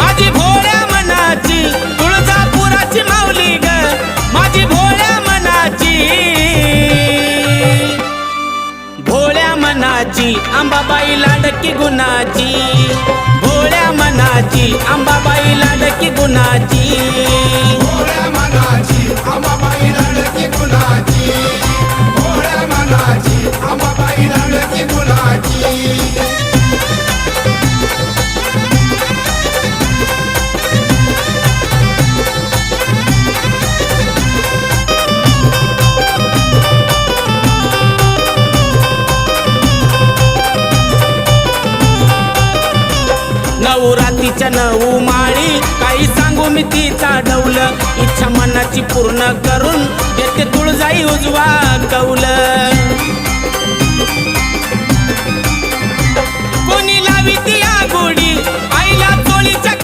माझी भोळ्या मनाची तुळजापुराची माऊली ग, माझी भोळ्या मनाची, भोळ्या मनाची अंबाबाई लाडकी गुणाची, भोळ्या मनाची अंबाबाई लाडकी गुणाची, भोळ्या मनाची अंबाबाई लाडकी गुणाची, भोळ्या मनाची अंबाबाई लाडकी गुणाची। नऊ रातीच्या नऊ माळी काही सांगू मी तिचा डौल, इच्छा मनाची पूर्ण करून देते तुळजाई उजवा कौल।